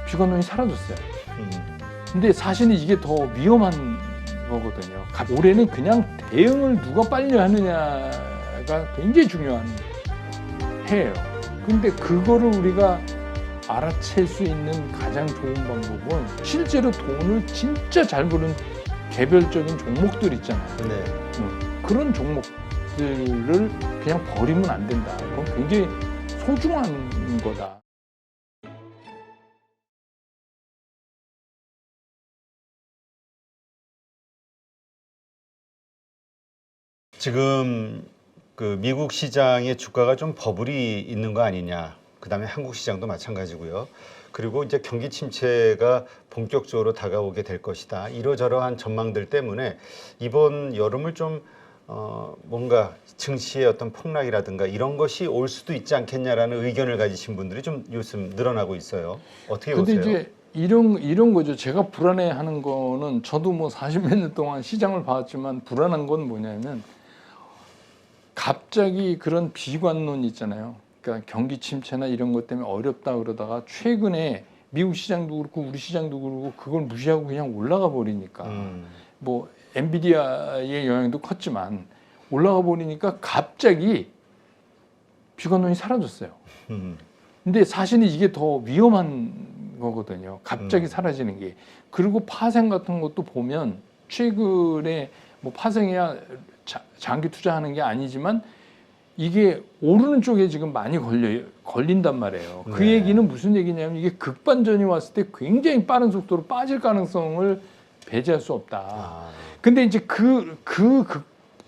비관론이 사라졌어요. 근데 사실은 이게 더 위험한 거거든요. 올해는 그냥 대응을 누가 빨리 하느냐가 굉장히 중요한 해예요. 근데 그거를 우리가 알아챌 수 있는 가장 좋은 방법은 실제로 돈을 진짜 잘 버는 개별적인 종목들 있잖아요. 네. 그런 종목들을 그냥 버리면 안 된다. 그건 굉장히 소중한 거다. 지금 그 미국 시장의 주가가 좀 버블이 있는 거 아니냐. 그다음에 한국 시장도 마찬가지고요. 그리고 이제 경기 침체가 본격적으로 다가오게 될 것이다. 이러저러한 전망들 때문에 이번 여름을 좀 뭔가 증시의 어떤 폭락이라든가 이런 것이 올 수도 있지 않겠냐라는 의견을 가지신 분들이 좀 요즘 늘어나고 있어요. 어떻게 근데 보세요? 이제 이런 거죠. 제가 불안해하는 거는 저도 뭐 40몇 년 동안 시장을 봐왔지만 불안한 건 뭐냐면 갑자기 그런 비관론 있잖아요. 그러니까 경기 침체나 이런 것 때문에 어렵다 그러다가 최근에 미국 시장도 그렇고 우리 시장도 그렇고 그걸 무시하고 그냥 올라가 버리니까 뭐 엔비디아의 영향도 컸지만 올라가 버리니까 갑자기 비관론이 사라졌어요. 근데 사실은 이게 더 위험한 거거든요. 갑자기 사라지는 게. 그리고 파생 같은 것도 보면 최근에 뭐 파생이야 장기 투자하는 게 아니지만 이게 오르는 쪽에 지금 많이 걸린단 말이에요. 그 네. 얘기는 무슨 얘기냐면 이게 극반전이 왔을 때 굉장히 빠른 속도로 빠질 가능성을 배제할 수 없다. 근데 이제 그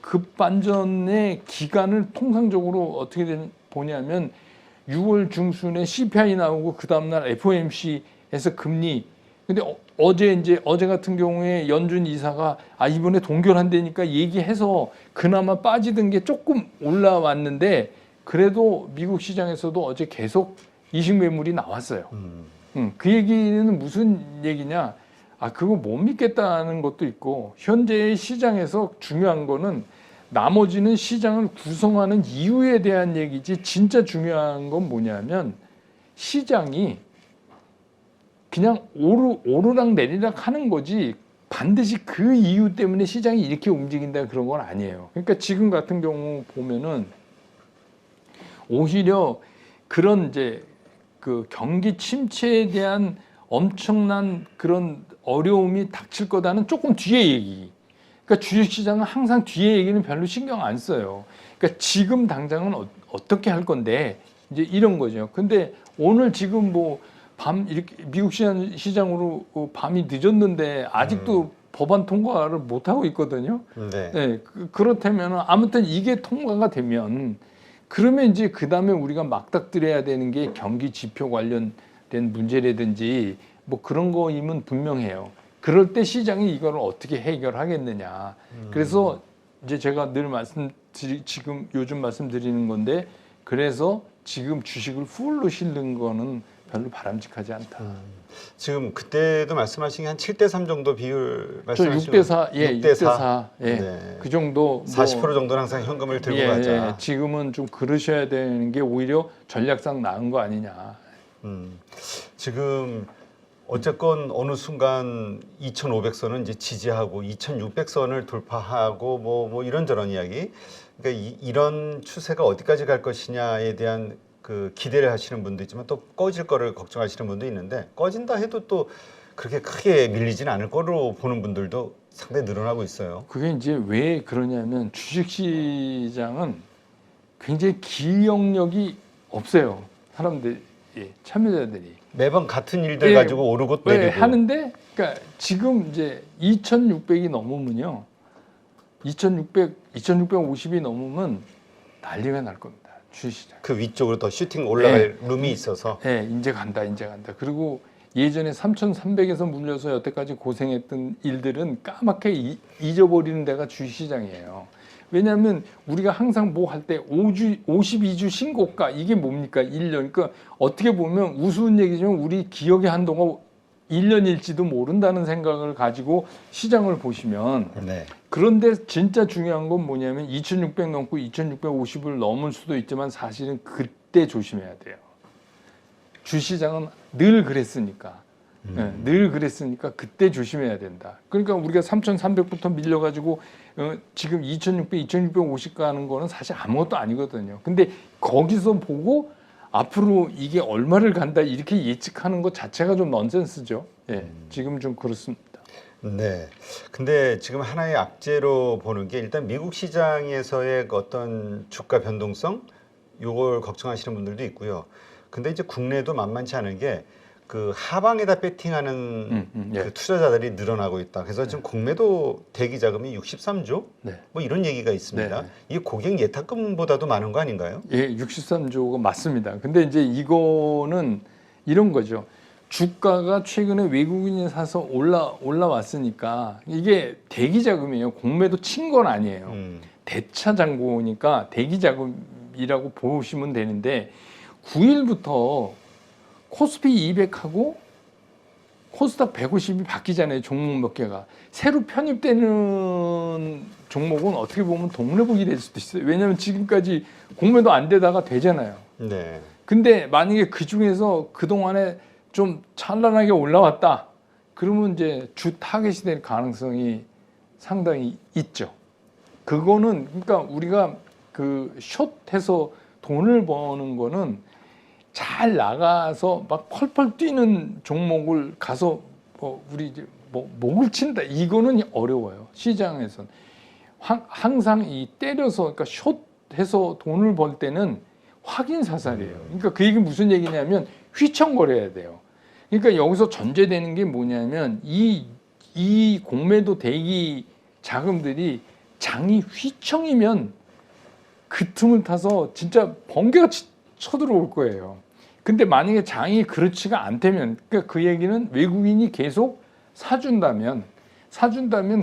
급반전의 기간을 통상적으로 어떻게 보냐면 6월 중순에 CPI 나오고 그 다음날 FOMC에서 금리. 근데 어제 같은 경우에 연준 이사가 이번에 동결한다니까 얘기해서 그나마 빠지던 게 조금 올라왔는데 그래도 미국 시장에서도 어제 계속 이식 매물이 나왔어요. 그 얘기는 무슨 얘기냐? 그거 못 믿겠다는 것도 있고 현재의 시장에서 중요한 거는 나머지는 시장을 구성하는 이유에 대한 얘기지 진짜 중요한 건 뭐냐면 시장이 그냥 오르락 내리락 하는 거지 반드시 그 이유 때문에 시장이 이렇게 움직인다 그런 건 아니에요. 그러니까 지금 같은 경우 보면은 오히려 그런 이제 그 경기 침체에 대한 엄청난 그런 어려움이 닥칠 거다는 조금 뒤에 얘기. 그러니까 주식시장은 항상 뒤에 얘기는 별로 신경 안 써요. 그러니까 지금 당장은 어떻게 할 건데 이제 이런 거죠. 근데 오늘 지금 뭐 밤 이렇게 미국 시장으로 밤이 늦었는데 아직도 법안 통과를 못 하고 있거든요. 네, 그렇다면 아무튼 이게 통과가 되면 그러면 이제 그 다음에 우리가 막닥뜨려야 되는 게 경기 지표 관련된 문제라든지 뭐 그런 거임은 분명해요. 그럴 때 시장이 이걸 어떻게 해결하겠느냐. 그래서 이제 제가 늘 지금 요즘 말씀드리는 건데 그래서 지금 주식을 풀로 실는 거는 별로 바람직하지 않다. 지금 그때도 말씀하신 게 한 7대3 정도 비율 말씀하시죠? 6대4, 예, 6대4, 예, 네. 그 정도. 40% 정도는 항상 현금을 들고 예, 가자. 예, 지금은 좀 그러셔야 되는 게 오히려 전략상 나은 거 아니냐. 지금 어쨌건 어느 순간 2,500선은 이제 지지하고 2,600선을 돌파하고 뭐 이런저런 이야기. 그러니까 이런 추세가 어디까지 갈 것이냐에 대한 그 기대를 하시는 분도 있지만 또 꺼질 거를 걱정하시는 분도 있는데 꺼진다 해도 또 그렇게 크게 밀리지는 않을 거로 보는 분들도 상당히 늘어나고 있어요. 그게 이제 왜 그러냐면 주식시장은 굉장히 기억력이 없어요. 사람들, 참여자들이. 매번 같은 일들 가지고 오르고 내리고 하는데, 그러니까 지금 이제 2,600이 넘으면요, 2,650이 넘으면 난리가 날 겁니다. 주식시장. 그 위쪽으로 더 슈팅 올라갈 룸이 있어서. 네, 이제 간다. 그리고 예전에 3,300에서 물려서 여태까지 고생했던 일들은 까맣게 잊어버리는 데가 주식시장이에요. 왜냐하면 우리가 항상 뭐 할 때 52주 신고가 이게 뭡니까? 1년. 그러니까 어떻게 보면 우스운 얘기지만 우리 기억의 한도가 1년일지도 모른다는 생각을 가지고 시장을 보시면 그런데 진짜 중요한 건 뭐냐면 2,600 넘고 2,650을 넘을 수도 있지만 사실은 그때 조심해야 돼요. 주시장은 늘 그랬으니까. 예, 늘 그랬으니까 그때 조심해야 된다. 그러니까 우리가 3,300부터 밀려가지고 지금 2,600, 2,650 가는 거는 사실 아무것도 아니거든요. 근데 거기서 보고 앞으로 이게 얼마를 간다 이렇게 예측하는 것 자체가 좀 넌센스죠. 예, 지금 좀 그렇습니다. 네. 근데 지금 하나의 악재로 보는 게 일단 미국 시장에서의 어떤 주가 변동성, 요걸 걱정하시는 분들도 있고요. 근데 이제 국내도 만만치 않은 게 그 하방에다 배팅하는 예. 그 투자자들이 늘어나고 있다. 그래서 지금 국내도 대기 자금이 63조? 네. 뭐 이런 얘기가 있습니다. 네. 이게 고객 예탁금보다도 많은 거 아닌가요? 예, 63조가 맞습니다. 근데 이제 이거는 이런 거죠. 주가가 최근에 외국인이 사서 올라왔으니까 이게 대기 자금이에요. 공매도 친 건 아니에요. 대차 잔고니까 대기 자금이라고 보시면 되는데 9일부터 코스피 200하고 코스닥 150이 바뀌잖아요. 종목 몇 개가. 새로 편입되는 종목은 어떻게 보면 동네북이 될 수도 있어요. 왜냐하면 지금까지 공매도 안 되다가 되잖아요. 네. 근데 만약에 그 중에서 그동안에 좀 찬란하게 올라왔다. 그러면 이제 주 타겟이 될 가능성이 상당히 있죠. 그거는 그러니까 우리가 그 숏해서 돈을 버는 거는 잘 나가서 막 펄펄 뛰는 종목을 가서 우리 이제 목을 친다 이거는 어려워요. 시장에선 항상 이 때려서 그러니까 숏해서 돈을 벌 때는 확인 사살이에요. 그러니까 그 얘기 무슨 얘기냐면 휘청거려야 돼요. 그러니까 여기서 전제되는 게 뭐냐면 이 공매도 대기 자금들이 장이 휘청이면 그 틈을 타서 진짜 번개가 쳐들어올 거예요. 근데 만약에 장이 그렇지가 않다면 그러니까 그 얘기는 외국인이 계속 사준다면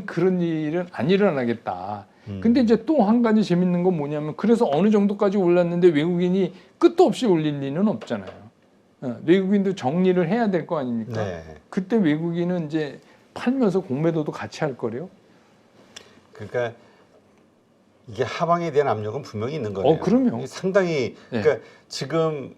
그런 일은 안 일어나겠다. 근데 이제 또 한 가지 재밌는 건 뭐냐면 그래서 어느 정도까지 올랐는데 외국인이 끝도 없이 올릴 리는 없잖아요. 외국인도 정리를 해야 될 거 아닙니까? 네. 그때 외국인은 이제 팔면서 공매도도 같이 할 거래요. 그러니까 이게 하방에 대한 압력은 분명히 있는 거예요. 그럼요. 상당히 그러니까 지금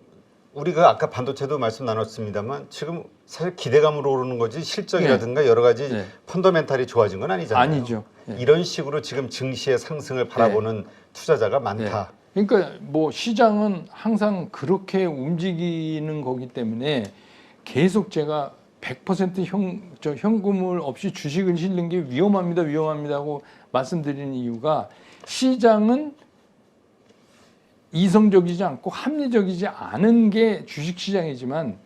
우리가 아까 반도체도 말씀 나눴습니다만 지금 사실 기대감으로 오르는 거지 실적이라든가 여러 가지 펀더멘탈이 좋아진 건 아니잖아요. 아니죠. 이런 식으로 지금 증시의 상승을 바라보는 투자자가 많다. 그러니까 뭐 시장은 항상 그렇게 움직이는 거기 때문에 계속 제가 100% 현금을 없이 주식을 실는 게 위험합니다 하고 말씀드리는 이유가 시장은 이성적이지 않고 합리적이지 않은 게 주식시장이지만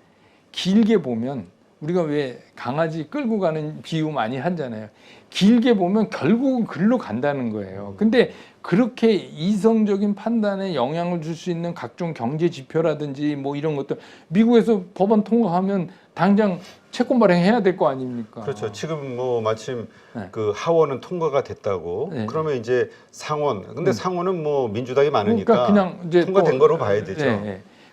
길게 보면 우리가 왜 강아지 끌고 가는 비유 많이 하잖아요. 길게 보면 결국은 글로 간다는 거예요. 근데 그렇게 이성적인 판단에 영향을 줄 수 있는 각종 경제 지표라든지 뭐 이런 것들 미국에서 법안 통과하면 당장 채권 발행해야 될 거 아닙니까? 그렇죠. 지금 뭐 마침 그 하원은 통과가 됐다고. 그러면 이제 상원. 근데 상원은 뭐 민주당이 많으니까 그러니까 그냥 이제 통과된 거로 봐야 되죠.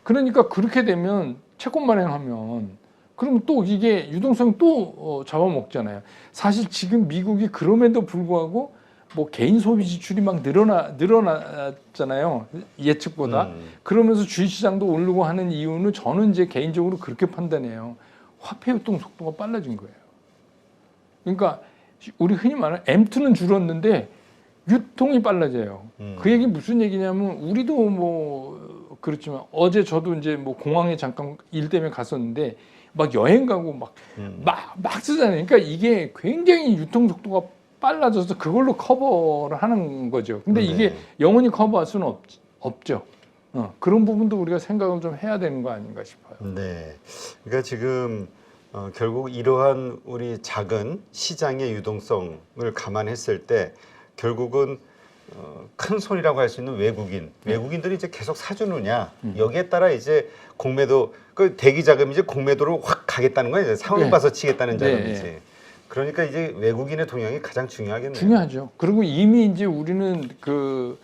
그러니까 그렇게 되면 채권 발행하면 그럼 또 이게 유동성이 또 잡아먹잖아요. 사실 지금 미국이 그럼에도 불구하고 뭐 개인 소비 지출이 막 늘어났잖아요. 예측보다. 그러면서 주식시장도 오르고 하는 이유는 저는 이제 개인적으로 그렇게 판단해요. 화폐 유통 속도가 빨라진 거예요. 그러니까 우리 흔히 말하는 M2는 줄었는데 유통이 빨라져요. 그 얘기 무슨 얘기냐면 우리도 뭐 그렇지만 어제 저도 이제 뭐 공항에 잠깐 일 때문에 갔었는데 막 여행 가고 막 쓰잖아요. 그러니까 이게 굉장히 유통 속도가 빨라져서 그걸로 커버를 하는 거죠. 근데 이게 영원히 커버할 수는 없죠. 그런 부분도 우리가 생각을 좀 해야 되는 거 아닌가 싶어요. 네. 그러니까 지금 결국 이러한 우리 작은 시장의 유동성을 감안했을 때 결국은 큰 손이라고 할 수 있는 외국인들이 이제 계속 사주느냐 여기에 따라 이제 공매도 그 대기 자금이 이제 공매도로 확 가겠다는 거예요. 상황 봐서 치겠다는 자금이지. 그러니까 이제 외국인의 동향이 가장 중요하겠네요. 중요하죠. 그리고 이미 이제 우리는 그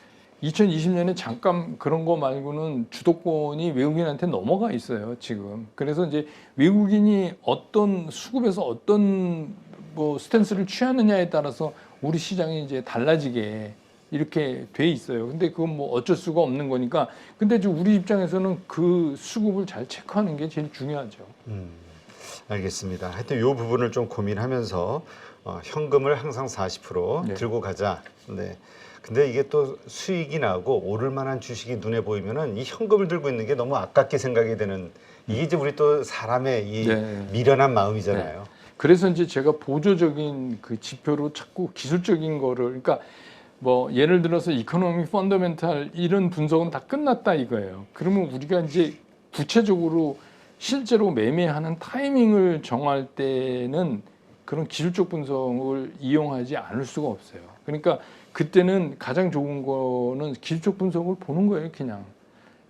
2020년에 잠깐 그런 거 말고는 주도권이 외국인한테 넘어가 있어요, 지금. 그래서 이제 외국인이 어떤 수급에서 어떤 뭐 스탠스를 취하느냐에 따라서 우리 시장이 이제 달라지게 이렇게 돼 있어요. 근데 그건 뭐 어쩔 수가 없는 거니까. 근데 이제 우리 입장에서는 그 수급을 잘 체크하는 게 제일 중요하죠. 알겠습니다. 하여튼 이 부분을 좀 고민하면서 현금을 항상 40% 네. 들고 가자. 네. 근데 이게 또 수익이 나고 오를 만한 주식이 눈에 보이면은 이 현금을 들고 있는 게 너무 아깝게 생각이 되는 이게 이제 우리 또 사람의 이 네. 미련한 마음이잖아요. 그래서 이제 제가 보조적인 그 지표로 자꾸 기술적인 거를 그러니까 뭐 예를 들어서 이코노미 펀더멘탈 이런 분석은 다 끝났다 이거예요. 그러면 우리가 이제 구체적으로 실제로 매매하는 타이밍을 정할 때는 그런 기술적 분석을 이용하지 않을 수가 없어요. 그러니까 그때는 가장 좋은 거는 기술적 분석을 보는 거예요, 그냥.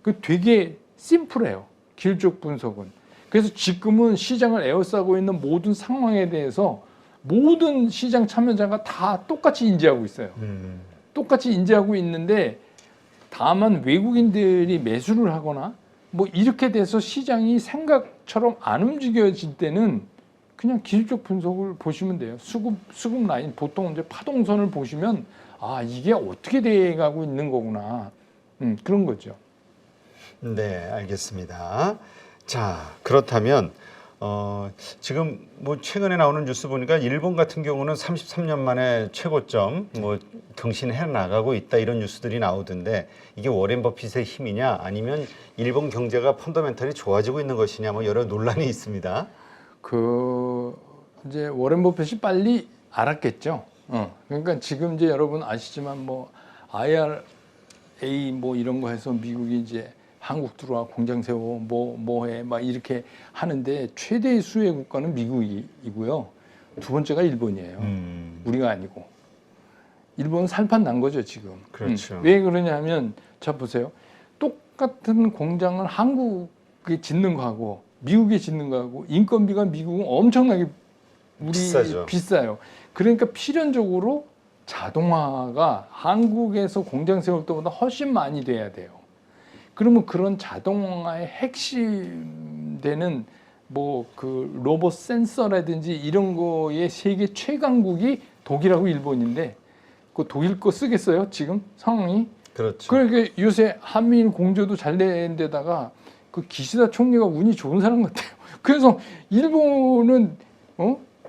그 되게 심플해요, 기술적 분석은. 그래서 지금은 시장을 에워싸고 있는 모든 상황에 대해서 모든 시장 참여자가 다 똑같이 인지하고 있어요. 똑같이 인지하고 있는데 다만 외국인들이 매수를 하거나 뭐 이렇게 돼서 시장이 생각처럼 안 움직여질 때는 그냥 기술적 분석을 보시면 돼요. 수급 라인 보통 이제 파동선을 보시면 아 이게 어떻게 돼가고 있는 거구나 그런 거죠. 네, 알겠습니다. 자, 그렇다면 지금 뭐 최근에 나오는 뉴스 보니까 일본 같은 경우는 33년 만에 최고점 뭐 경신해 나가고 있다 이런 뉴스들이 나오던데 이게 워렌 버핏의 힘이냐 아니면 일본 경제가 펀더멘털이 좋아지고 있는 것이냐 뭐 여러 논란이 있습니다. 그 이제 워렌 버핏이 빨리 알았겠죠. 그러니까 지금 이제 여러분 아시지만 뭐 IRA 뭐 이런 거 해서 미국이 이제 한국 들어와 공장 세워 뭐해 막 이렇게 하는데 최대의 수혜 국가는 미국이고요. 두 번째가 일본이에요. 우리가 아니고. 일본은 살판 난 거죠 지금. 그렇죠. 왜 그러냐면 자 보세요. 똑같은 공장을 한국에 짓는 거하고 미국에 짓는 거하고 인건비가 미국은 엄청나게 비싸요. 그러니까 필연적으로 자동화가 한국에서 공장 세울 때보다 훨씬 많이 돼야 돼요. 그러면 그런 자동화의 핵심 되는 뭐 그 로봇 센서라든지 이런 거의 세계 최강국이 독일하고 일본인데 그 독일 거 쓰겠어요 지금 상황이? 그렇죠. 그러니까 요새 한미일 공조도 잘 된 데다가 그 기시다 총리가 운이 좋은 사람 같아요. 그래서 일본은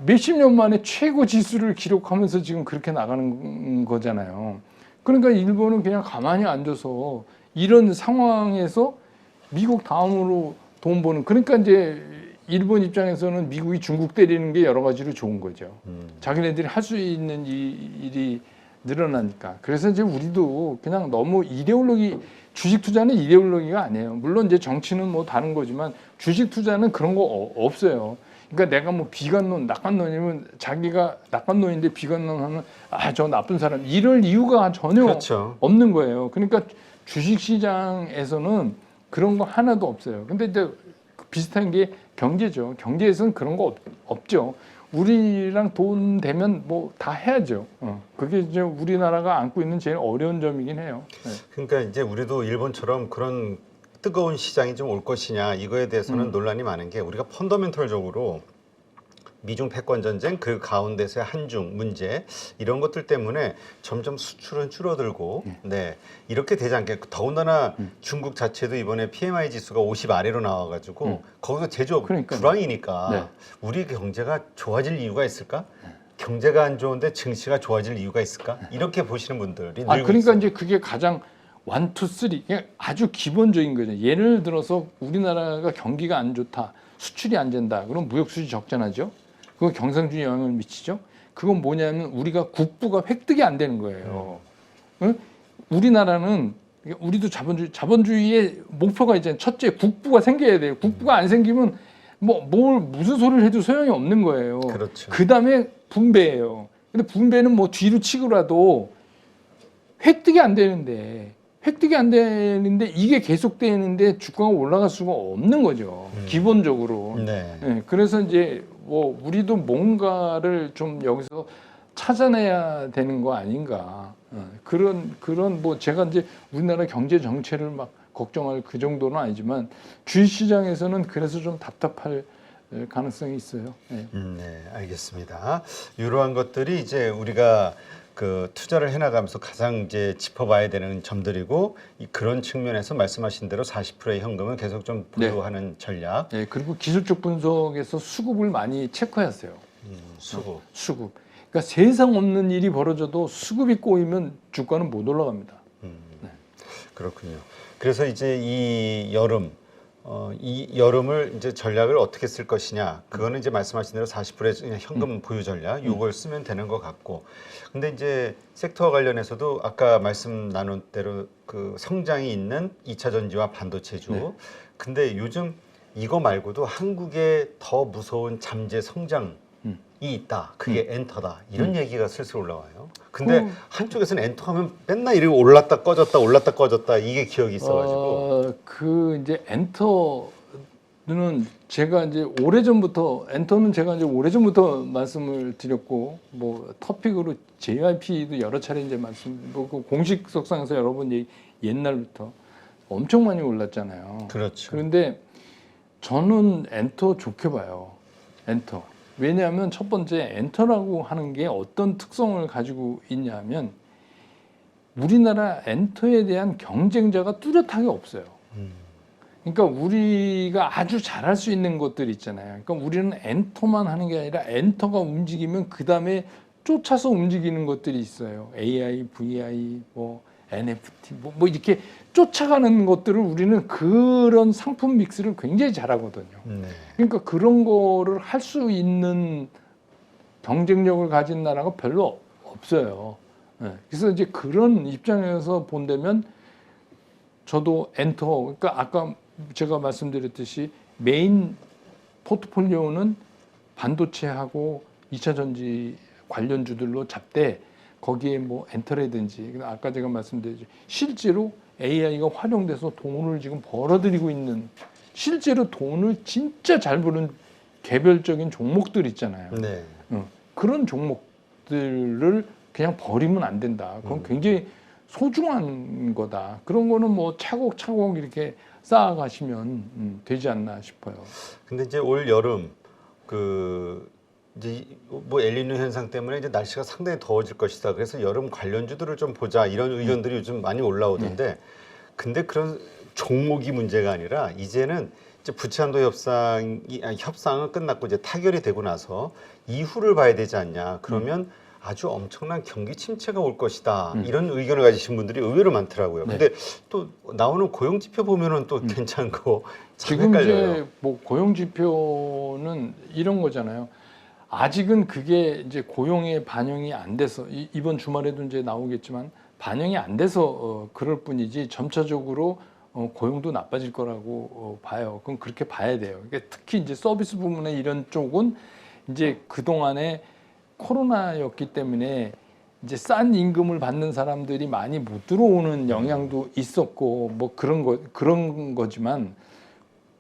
몇십 년 만에 최고 지수를 기록하면서 지금 그렇게 나가는 거잖아요. 그러니까 일본은 그냥 가만히 앉아서 이런 상황에서 미국 다음으로 돈 버는 그러니까 이제 일본 입장에서는 미국이 중국 때리는 게 여러 가지로 좋은 거죠. 자기네들이 할 수 있는 일이 늘어나니까. 그래서 이제 우리도 그냥 너무 주식 투자는 이데올로기가 아니에요. 물론 이제 정치는 뭐 다른 거지만 주식 투자는 그런 거 없어요. 그러니까 내가 뭐 비관론, 낙관론이면 자기가 낙관론인데 비관론하면 아 저 나쁜 사람 이럴 이유가 전혀 그렇죠. 없는 거예요. 그러니까 주식 시장에서는 그런 거 하나도 없어요. 근데 이제 비슷한 게 경제죠. 경제에서는 그런 거 없죠. 우리랑 돈 되면 뭐 다 해야죠. 그게 이제 우리나라가 안고 있는 제일 어려운 점이긴 해요. 네. 그러니까 이제 우리도 일본처럼 그런 뜨거운 시장이 좀 올 것이냐 이거에 대해서는 논란이 많은 게 우리가 펀더멘털적으로 미중 패권 전쟁 그 가운데서의 한중 문제 이런 것들 때문에 점점 수출은 줄어들고 네 이렇게 되지 않게 더군다나 중국 자체도 이번에 PMI 지수가 50 아래로 나와가지고 거기서 제조업 불황이니까 네. 우리 경제가 좋아질 이유가 있을까? 경제가 안 좋은데 증시가 좋아질 이유가 있을까? 이렇게 보시는 분들이 늘고 그러니까 있어요. 이제 그게 가장 1, 2, 3 그냥 아주 기본적인 거죠. 예를 들어서 우리나라가 경기가 안 좋다, 수출이 안 된다. 그럼 무역 수지 적자나죠. 그거 경상주의 영향을 미치죠. 그건 뭐냐면 우리가 국부가 획득이 안 되는 거예요. 응? 우리나라는 우리도 자본주의의 목표가 있잖아요. 첫째 국부가 생겨야 돼요. 국부가 안 생기면 무슨 소리를 해도 소용이 없는 거예요. 그렇죠. 그다음에 분배예요. 근데 분배는 뭐 뒤로 치고라도 획득이 안 되는데 이게 계속되는데 주가가 올라갈 수가 없는 거죠. 기본적으로. 네. 그래서 이제 뭐 우리도 뭔가를 좀 여기서 찾아내야 되는 거 아닌가. 그런 뭐 제가 이제 우리나라 경제 정체를 막 걱정할 그 정도는 아니지만 주식시장에서는 그래서 좀 답답할 가능성이 있어요. 네. 네, 알겠습니다. 이러한 것들이 이제 우리가 그 투자를 해나가면서 가장 이제 짚어봐야 되는 점들이고 그런 측면에서 말씀하신 대로 40%의 현금을 계속 좀 보유하는 전략. 네, 그리고 기술적 분석에서 수급을 많이 체크했어요. 수급. 수급. 그러니까 세상 없는 일이 벌어져도 수급이 꼬이면 주가는 못 올라갑니다. 네. 그렇군요. 그래서 이제 이 여름을 이제 전략을 어떻게 쓸 것이냐. 그거는 이제 말씀하신 대로 40%의 현금 보유 전략, 요걸 쓰면 되는 것 같고. 근데 이제 섹터와 관련해서도 아까 말씀 나눈 대로 그 성장이 있는 2차 전지와 반도체주. 네. 근데 요즘 이거 말고도 한국의 더 무서운 잠재 성장이 있다. 그게 엔터다. 이런 얘기가 슬슬 올라와요. 근데 한쪽에서는 엔터하면 맨날 이렇게 올랐다 꺼졌다 이게 기억이 있어가지고. 그 이제 엔터는 제가 이제 오래전부터 말씀을 드렸고 뭐 토픽으로 JYP도 여러 차례 이제 그 공식 석상에서 여러 번 옛날부터 엄청 많이 올랐잖아요. 그렇죠. 그런데 저는 엔터 좋게 봐요. 엔터. 왜냐하면 첫 번째 엔터라고 하는 게 어떤 특성을 가지고 있냐면 우리나라 엔터에 대한 경쟁자가 뚜렷하게 없어요. 그러니까 우리가 아주 잘할 수 있는 것들 있잖아요. 그러니까 우리는 엔터만 하는 게 아니라 엔터가 움직이면 그 다음에 쫓아서 움직이는 것들이 있어요. AI, VI, 뭐 NFT, 뭐 이렇게 쫓아가는 것들을 우리는 그런 상품 믹스를 굉장히 잘하거든요. 그러니까 그런 거를 할 수 있는 경쟁력을 가진 나라가 별로 없어요. 그래서 이제 그런 입장에서 본다면 저도 엔터, 그러니까 아까 제가 말씀드렸듯이 메인 포트폴리오는 반도체하고 2차 전지 관련주들로 잡되 거기에 뭐 엔터라든지 아까 제가 말씀드렸죠. 실제로 AI가 활용돼서 돈을 지금 벌어들이고 있는 실제로 돈을 진짜 잘 버는 개별적인 종목들 있잖아요. 네. 그런 종목들을 그냥 버리면 안 된다. 그건 굉장히 소중한 거다. 그런 거는 뭐 차곡차곡 이렇게 쌓아가시면 되지 않나 싶어요. 근데 이제 올 여름 그 이제 뭐 엘니뇨 현상 때문에 이제 날씨가 상당히 더워질 것이다. 그래서 여름 관련주들을 좀 보자 이런 의견들이 요즘 많이 올라오던데, 근데 그런 종목이 문제가 아니라 이제는 이제 부채한도 협상은 끝났고 이제 타결이 되고 나서 이후를 봐야 되지 않냐. 그러면 아주 엄청난 경기 침체가 올 것이다. 이런 의견을 가지신 분들이 의외로 많더라고요. 근데 또 나오는 고용 지표 보면은 또 괜찮고 참 지금 헷갈려요. 이제 뭐 고용 지표는 이런 거잖아요. 아직은 그게 이제 고용에 반영이 안 돼서 이번 주말에도 이제 나오겠지만 반영이 안 돼서 그럴 뿐이지 점차적으로 고용도 나빠질 거라고 봐요. 그럼 그렇게 봐야 돼요. 그러니까 특히 이제 서비스 부문의 이런 쪽은 이제 그 동안에 코로나였기 때문에 이제 싼 임금을 받는 사람들이 많이 못 들어오는 영향도 있었고 뭐 그런 거지만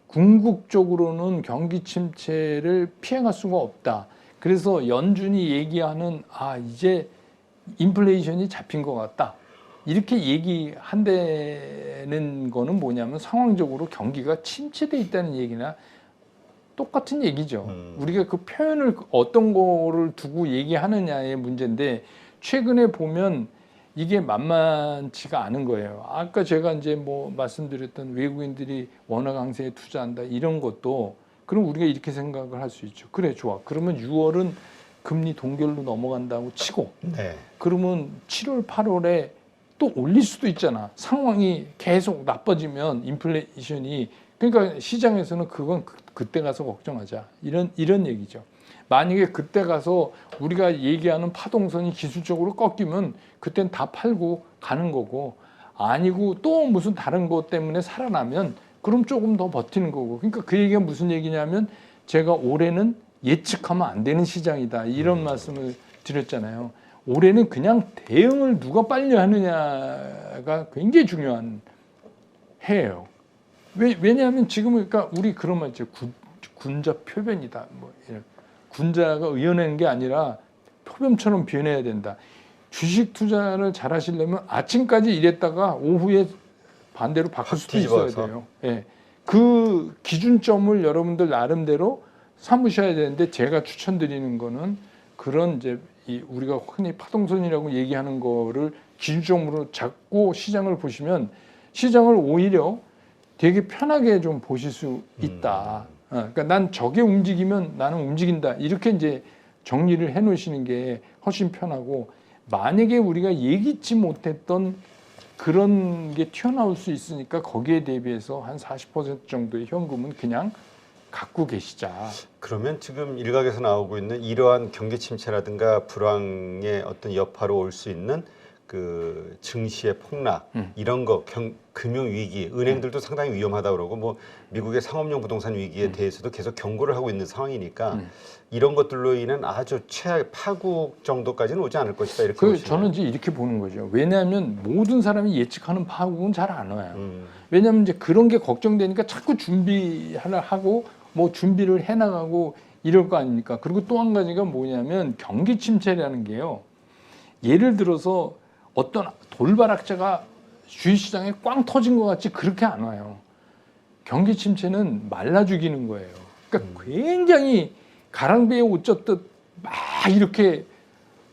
궁극적으로는 경기 침체를 피해갈 수가 없다. 그래서 연준이 얘기하는 이제 인플레이션이 잡힌 것 같다. 이렇게 얘기한다는 거는 뭐냐면 상황적으로 경기가 침체돼 있다는 얘기나 똑같은 얘기죠. 우리가 그 표현을 어떤 거를 두고 얘기하느냐의 문제인데 최근에 보면 이게 만만치가 않은 거예요. 아까 제가 이제 뭐 말씀드렸던 외국인들이 원화 강세에 투자한다 이런 것도 그럼 우리가 이렇게 생각을 할 수 있죠. 그래 좋아. 그러면 6월은 금리 동결로 넘어간다고 치고 그러면 7월, 8월에 또 올릴 수도 있잖아. 상황이 계속 나빠지면 인플레이션이 그러니까 시장에서는 그건 그때 가서 걱정하자 이런 얘기죠. 만약에 그때 가서 우리가 얘기하는 파동선이 기술적으로 꺾이면 그땐 다 팔고 가는 거고 아니고 또 무슨 다른 것 때문에 살아나면 그럼 조금 더 버티는 거고. 그러니까 그 얘기가 무슨 얘기냐면 제가 올해는 예측하면 안 되는 시장이다 이런 말씀을 드렸잖아요. 올해는 그냥 대응을 누가 빨리 하느냐가 굉장히 중요한 해예요. 왜냐하면 지금은 그러니까 우리 그런 말 있죠. 군자 표변이다. 뭐 이런. 군자가 의연한 게 아니라 표범처럼 변해야 된다. 주식 투자를 잘 하시려면 아침까지 일했다가 오후에 반대로 바꿀 수도 있어야 돼요. 예. 그 기준점을 여러분들 나름대로 삼으셔야 되는데 제가 추천드리는 거는 그런 이제 이 우리가 흔히 파동선이라고 얘기하는 거를 기준점으로 잡고 시장을 보시면 시장을 오히려 되게 편하게 좀 보실 수 있다. 그러니까 난 저게 움직이면 나는 움직인다. 이렇게 이제 정리를 해 놓으시는 게 훨씬 편하고, 만약에 우리가 예기치 못했던 그런 게 튀어나올 수 있으니까 거기에 대비해서 한 40% 정도의 현금은 그냥 갖고 계시자. 그러면 지금 일각에서 나오고 있는 이러한 경기 침체라든가 불황의 어떤 여파로 올 수 있는 그 증시의 폭락 이런 거 금융 위기, 은행들도 상당히 위험하다 그러고 뭐 미국의 상업용 부동산 위기에 대해서도 계속 경고를 하고 있는 상황이니까 이런 것들로 인한 아주 최악 파국 정도까지는 오지 않을 것이다 이렇게 보시나요? 저는 이제 이렇게 보는 거죠. 왜냐하면 모든 사람이 예측하는 파국은 잘 안 와요. 왜냐하면 이제 그런 게 걱정되니까 자꾸 준비하려 하고 뭐 준비를 해나가고 이럴 거 아닙니까? 그리고 또 한 가지가 뭐냐면 경기 침체라는 게요. 예를 들어서 어떤 돌발악자가 주식시장에 꽝 터진 것 같이 그렇게 안 와요. 경기 침체는 말라 죽이는 거예요. 그러니까 굉장히 가랑비에 옷 젖듯 막 이렇게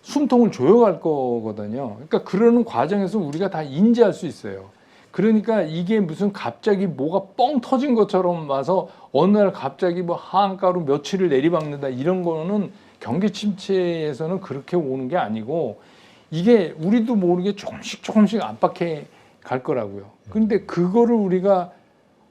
숨통을 조여갈 거거든요. 그러니까 그러는 과정에서 우리가 다 인지할 수 있어요. 그러니까 이게 무슨 갑자기 뭐가 뻥 터진 것처럼 와서 어느 날 갑자기 뭐 하한가로 며칠을 내리박는다 이런 거는 경기 침체에서는 그렇게 오는 게 아니고, 이게 우리도 모르게 조금씩 압박해 갈 거라고요. 근데 그거를 우리가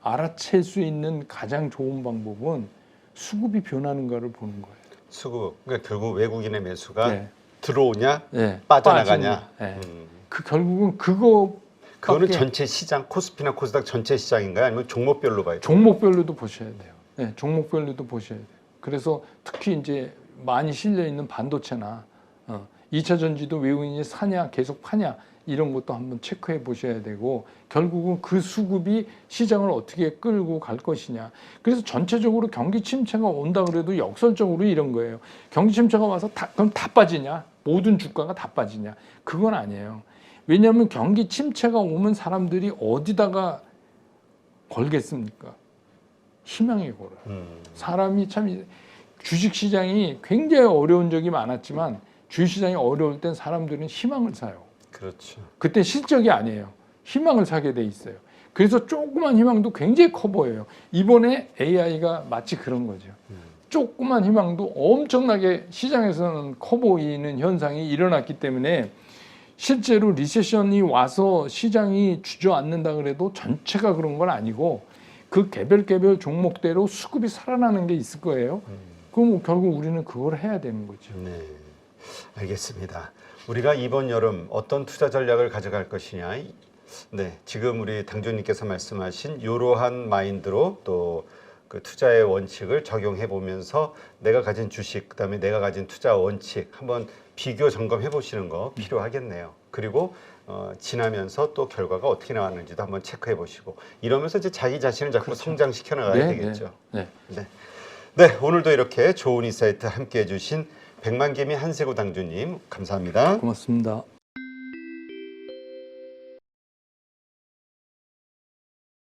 알아챌 수 있는 가장 좋은 방법은 수급이 변하는가를 보는 거예요. 수급, 그러니까 결국 외국인의 매수가 네. 들어오냐 네. 빠져나가냐. 네. 그 결국은 그거 그거는 전체 시장, 코스피나 코스닥 전체 시장인가요? 아니면 종목별로 봐요? 종목별로도 보셔야 돼요. 네, 종목별로도 보셔야 돼요. 그래서 특히 이제 많이 실려 있는 반도체나 2차 전지도 외국인이 사냐 계속 파냐 이런 것도 한번 체크해 보셔야 되고, 결국은 그 수급이 시장을 어떻게 끌고 갈 것이냐. 그래서 전체적으로 경기 침체가 온다 그래도 역설적으로 이런 거예요. 경기 침체가 와서 그럼 다 빠지냐? 모든 주가가 다 빠지냐? 그건 아니에요. 왜냐하면 경기 침체가 오면 사람들이 어디다가 걸겠습니까? 희망에 걸어요. 사람이 참 주식시장이 굉장히 어려운 적이 많았지만 주식시장이 어려울 땐 사람들은 희망을 사요. 그렇죠. 그때 실적이 아니에요. 희망을 사게 돼 있어요. 그래서 조그만 희망도 굉장히 커 보여요. 이번에 AI가 마치 그런 거죠. 조그만 희망도 엄청나게 시장에서는 커 보이는 현상이 일어났기 때문에 실제로 리세션이 와서 시장이 주저앉는다 그래도 전체가 그런 건 아니고 그 개별 종목대로 수급이 살아나는 게 있을 거예요. 그럼 결국 우리는 그걸 해야 되는 거죠. 네, 알겠습니다. 우리가 이번 여름 어떤 투자 전략을 가져갈 것이냐. 네, 지금 우리 당조님께서 말씀하신 이러한 마인드로 또 그 투자의 원칙을 적용해 보면서 내가 가진 주식, 그다음에 내가 가진 투자 원칙 한번 비교 점검해 보시는 거 필요하겠네요. 그리고 지나면서 또 결과가 어떻게 나왔는지도 한번 체크해 보시고 이러면서 이제 자기 자신을 자꾸 그렇죠. 성장시켜 나가야 되겠죠. 네. 네, 오늘도 이렇게 좋은 인사이트 함께 해주신 백만개미 한세구 당주님 감사합니다. 고맙습니다.